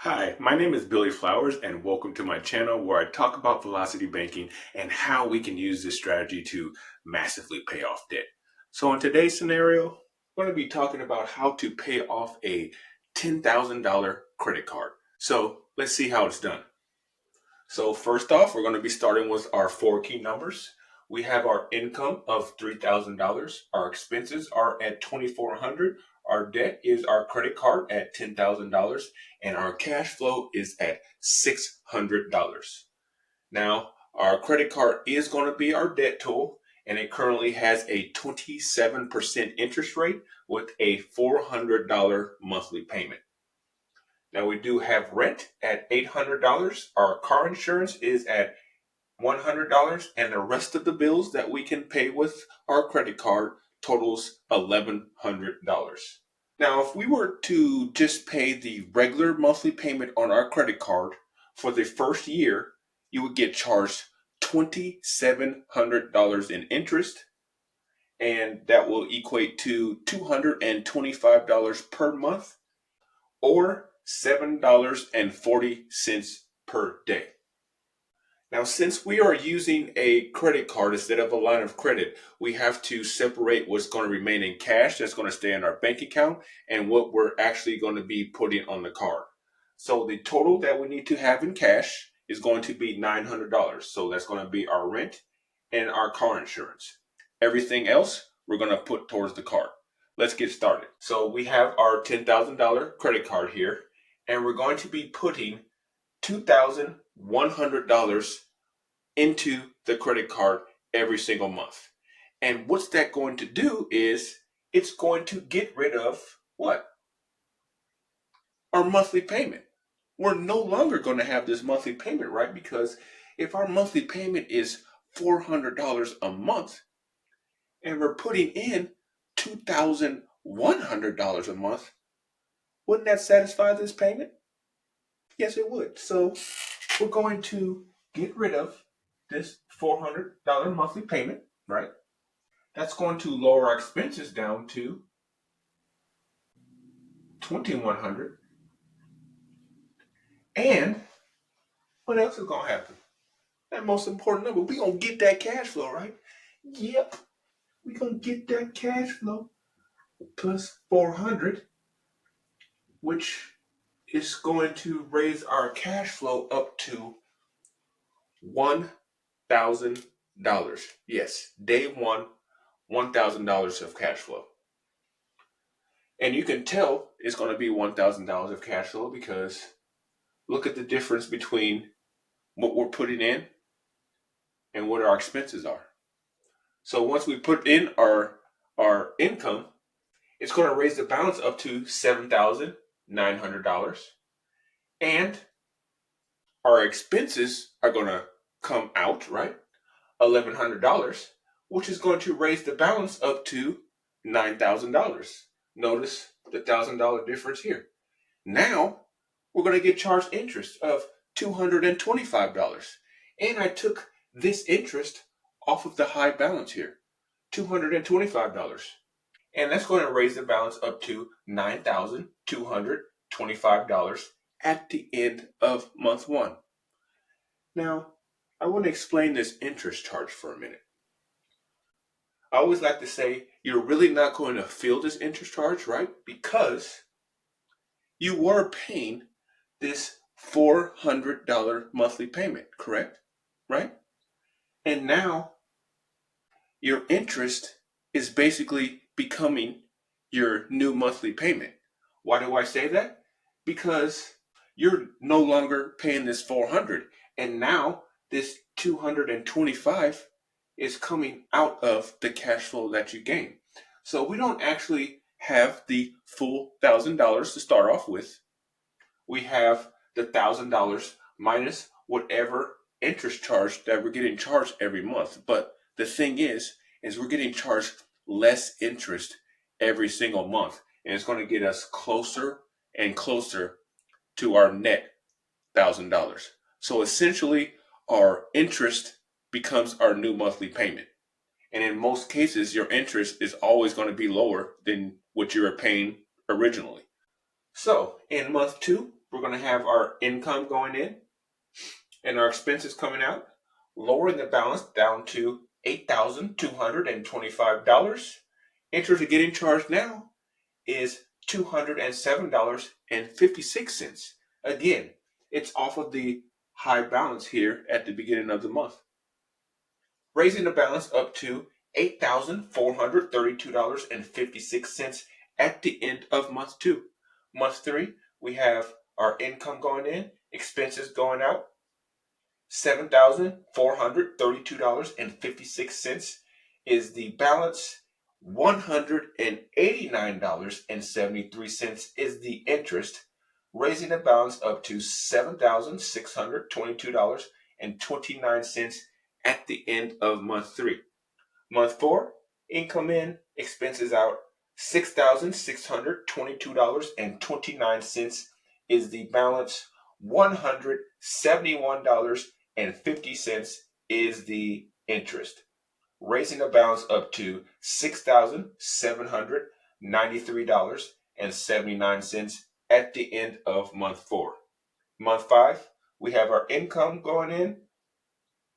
Hi, my name is Billy Flowers and welcome to my channel where I talk about velocity banking and how we can use this strategy to massively pay off debt. So in today's scenario, we're going to be talking about how to pay off a $10,000 credit card. So let's see how it's done. So first off, we're going to be starting with our four key numbers. We have our income of $3,000. Our expenses are at $2,400. Our debt is our credit card at $10,000. And our cash flow is at $600. Now, our credit card is going to be our debt tool, and it currently has a 27% interest rate with a $400 monthly payment. Now we do have rent at $800. Our car insurance is at $100, and the rest of the bills that we can pay with our credit card totals $1,100. Now, if we were to just pay the regular monthly payment on our credit card for the first year, you would get charged $2,700 in interest, and that will equate to $225 per month or $7.40 per day. Now, since we are using a credit card instead of a line of credit, we have to separate what's going to remain in cash that's going to stay in our bank account and what we're actually going to be putting on the card. So the total that we need to have in cash is going to be $900. So that's going to be our rent and our car insurance. Everything else we're going to put towards the card. Let's get started. So we have our $10,000 credit card here, and we're going to be putting $2,100 into the credit card every single month. And what's that going to do is it's going to get rid of what? Our monthly payment. We're no longer going to have this monthly payment, right? Because if our monthly payment is $400 a month and we're putting in $2,100 a month, wouldn't that satisfy this payment? Yes, it would. So we're going to get rid of this $400 monthly payment, right? That's going to lower our expenses down to $2,100. And what else is going to happen? That most important number, we're going to get that cash flow, right? Yep, we're going to get that cash flow plus 400, which is going to raise our cash flow up to $1,000. Yes, day one, $1,000 of cash flow. And you can tell it's going to be $1,000 of cash flow because look at the difference between what we're putting in and what our expenses are. So once we put in our income, it's going to raise the balance up to $7,900. And our expenses are going to come out, right? $1,100, which is going to raise the balance up to $9,000. Notice the $1,000 difference here. Now we're going to get charged interest of $225. And I took this interest off of the high balance here, $225. And that's going to raise the balance up to $9,225 at the end of month one. Now, I want to explain this interest charge for a minute. I always like to say you're really not going to feel this interest charge, right? Because you were paying this $400 monthly payment, correct? Right? And now your interest is basically becoming your new monthly payment. Why do I say that? Because you're no longer paying this 400 and now this 225 is coming out of the cash flow that you gain. So we don't actually have the full $1,000 to start off with. We have the $1,000 minus whatever interest charge that we're getting charged every month. But the thing is we're getting charged less interest every single month. And it's going to get us closer and closer to our net $1,000. So essentially, our interest becomes our new monthly payment. And in most cases, your interest is always going to be lower than what you were paying originally. So in month two, we're going to have our income going in and our expenses coming out, lowering the balance down to $8,225. Interest getting charged now is $207.56. Again, it's off of the high balance here at the beginning of the month, raising the balance up to $8,432.56 at the end of month 2. Month 3, we have our income going in, expenses going out, $7,432.56 is the balance. $189.73 is the interest, raising the balance up to $7,622.29 at the end of month 3. Month 4, income in, expenses out, $6,622.29 is the balance. $171.50 is the interest, raising the balance up to $6,793.79 at the end of month 4. Month 5, we have our income going in,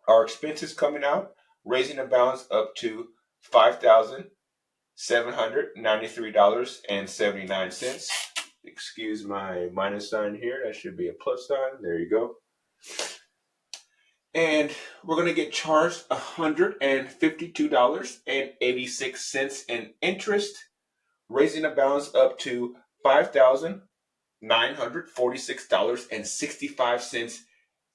our expenses coming out, raising the balance up to $5,793.79. Excuse my minus sign here. That should be a plus sign. There you go. And we're going to get charged $152.86 in interest, raising the balance up to $5,946.65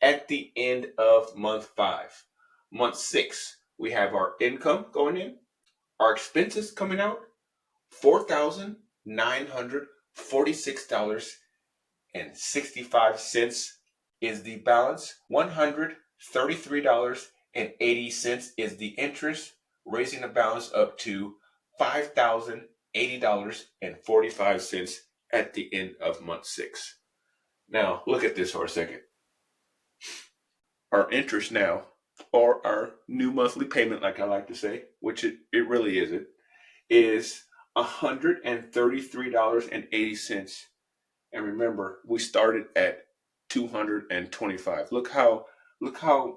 at the end of month 5. Month 6, we have our income going in, our expenses coming out, $4,946.65 is the balance. $133.80 is the interest, raising the balance up to $5,080.45 at the end of month 6. Now, look at this for a second. Our interest now, or our new monthly payment, like I like to say, which it really isn't, is $133.80. And remember, we started at $225. Look how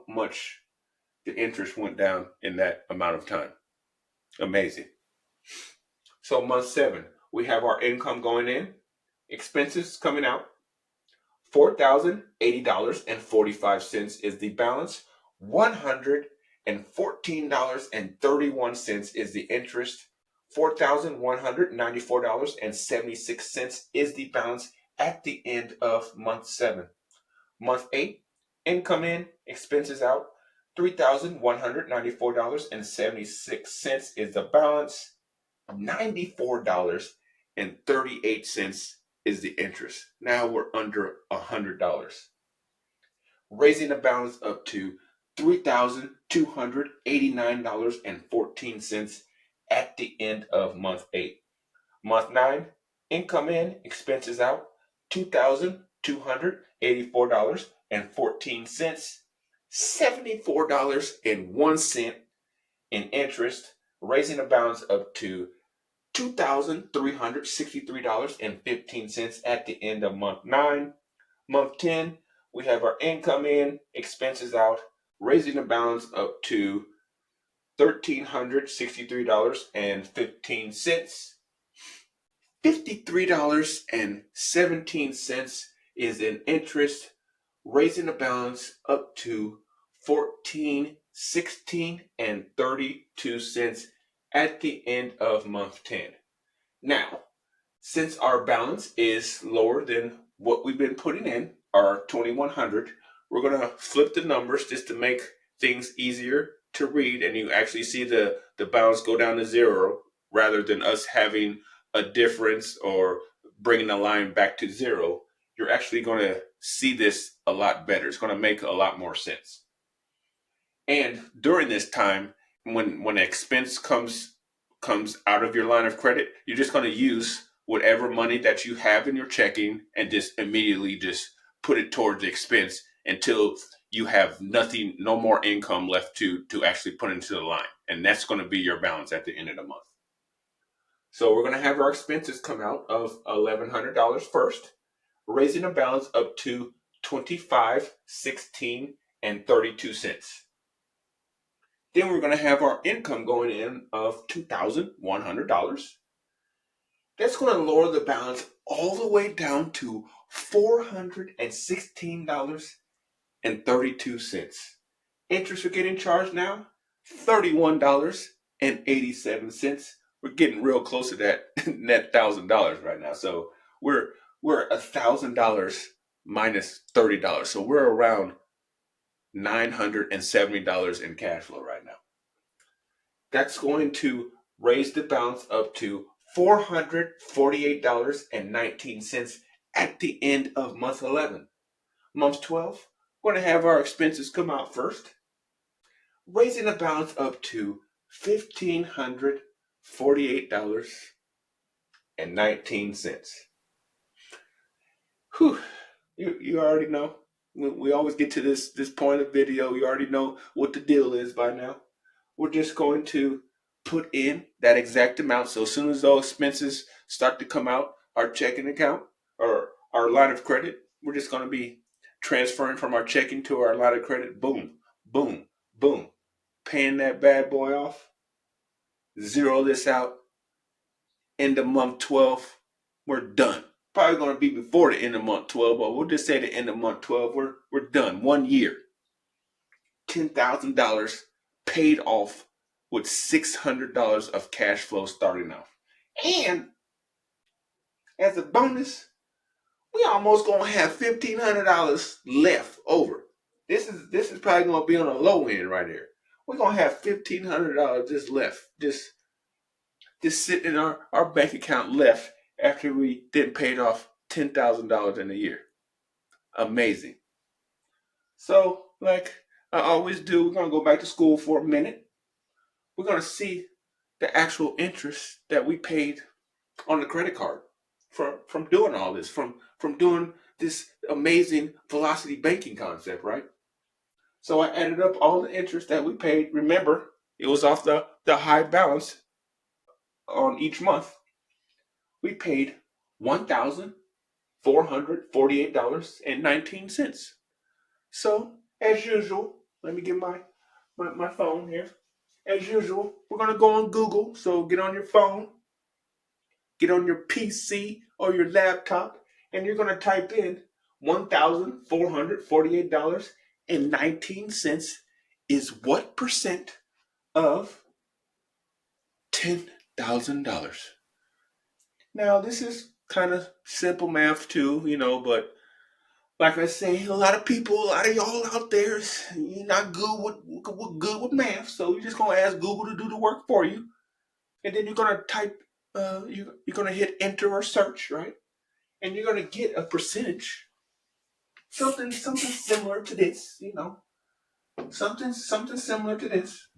much the interest went down in that amount of time. Amazing. So month 7, we have our income going in, expenses coming out. $4,080.45 is the balance. $114.31 is the interest. $4,194.76 is the balance at the end of month 7. Month 8, income in, expenses out, $3,194.76 is the balance. $94.38 is the interest. Now we're under $100, raising the balance up to $3,289.14 at the end of month 8. Month 9, income in, expenses out, $2,284.14, $74.01 in interest, raising the balance up to $2,363.15 at the end of month 9. Month 10, we have our income in, expenses out, raising the balance up to $1,363.15. $53.17 is in interest, raising the balance up to $14.16.32 at the end of month 10. Now, since our balance is lower than what we've been putting in, our 2100, we're going to flip the numbers just to make things easier to read, and you actually see the balance go down to 0 rather than us having a difference or bringing the line back to 0. You're actually going to see this a lot better. It's going to make a lot more sense. And during this time, when an expense comes out of your line of credit, you're just going to use whatever money that you have in your checking and just immediately just put it towards the expense until you have nothing, no more income left to actually put into the line. And that's going to be your balance at the end of the month. So we're going to have our expenses come out of $1,100 first. raising the balance up to 25, 16, and 32 cents. Then we're going to have our income going in of $2,100. That's going to lower the balance all the way down to $416.32. Interest we're getting charged now, $31.87. We're getting real close to that net $1,000 right now. So we're $1,000 minus $30. So we're around $970 in cash flow right now. That's going to raise the balance up to $448.19 at the end of month 11. Month 12, we're going to have our expenses come out first, raising the balance up to $1,548.19. Whew, you already know. We always get to this point of video. You already know what the deal is by now. We're just going to put in that exact amount. So as soon as those expenses start to come out, our checking account or our line of credit, we're just going to be transferring from our checking to our line of credit. Boom, boom, boom. Paying that bad boy off. Zero this out. End of month 12, we're done. Probably going to be before the end of month 12, but we'll just say the end of month 12, we're done. 1 year. $10,000 paid off with $600 of cash flow starting off. And as a bonus, we almost gonna have $1,500 left over. This is probably gonna be on the low end right here. We're gonna have $1,500 just left, just sitting in our bank account left after we didn't paid off $10,000 in a year. Amazing. So, like I always do, we're gonna go back to school for a minute. We're gonna see the actual interest that we paid on the credit card from doing all this, from doing this amazing velocity banking concept, right? So I added up all the interest that we paid. Remember, it was off the high balance on each month. We paid $1,448.19. So, as usual, let me get my phone here. As usual, we're gonna go on Google. So get on your phone, get on your PC or your laptop, and you're going to type in $1,448.19 is what percent of $10,000. Now, this is kind of simple math too, but like I say, a lot of y'all out there, you're not good with math, so you're just going to ask Google to do the work for you. And then you're going to type, you're going to hit enter or search, right? And you're going to get a percentage, something similar to this, something similar to this.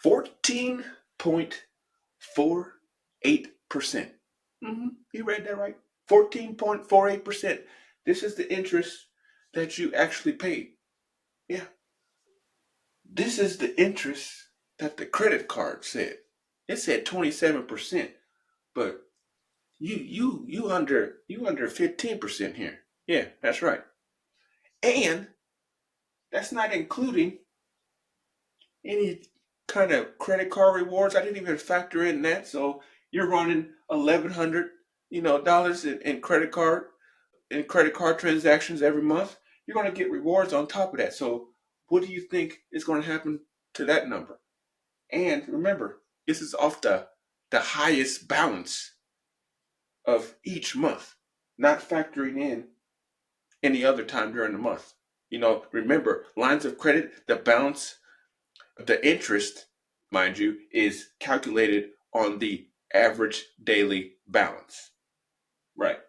$14.48%. You read that right? 14.48%. This is the interest that you actually paid. Yeah. This is the interest that the credit card said. It said 27%, but you under 15% here. Yeah, that's right. And that's not including any kind of credit card rewards. I didn't even factor in that. So you're running $1,100, dollars in credit card transactions every month. You're going to get rewards on top of that. So what do you think is going to happen to that number? And remember, this is off the highest balance of each month, not factoring in any other time during the month. Remember, lines of credit, the balance, the interest, mind you, is calculated on the average daily balance. Right.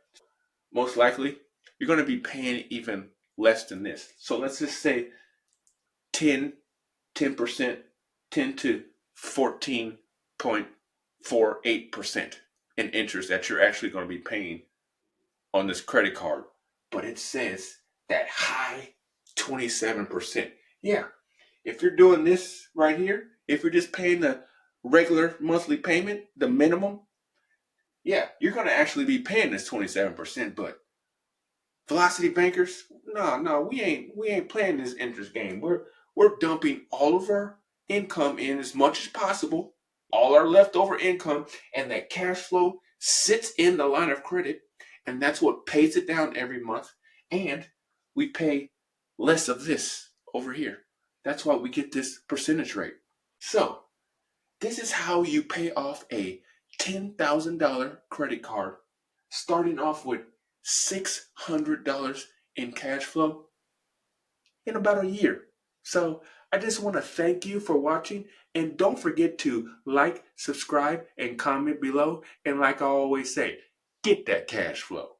Most likely, you're going to be paying even less than this. So let's just say 10%, 10 to 14.48% in interest that you're actually going to be paying on this credit card. But it says that high 27%. Yeah. If you're doing this right here, If you're just paying the regular monthly payment, the minimum, yeah, you're going to actually be paying this 27%. But Velocity Bankers, no, we ain't playing this interest game. We're dumping all of our income in as much as possible, all our leftover income, and that cash flow sits in the line of credit, and that's what pays it down every month. And we pay less of this over here. That's why we get this percentage rate. So this is how you pay off a $10,000 credit card, starting off with $600 in cash flow in about a year. So I just want to thank you for watching, and don't forget to like, subscribe, and comment below. And like I always say, get that cash flow.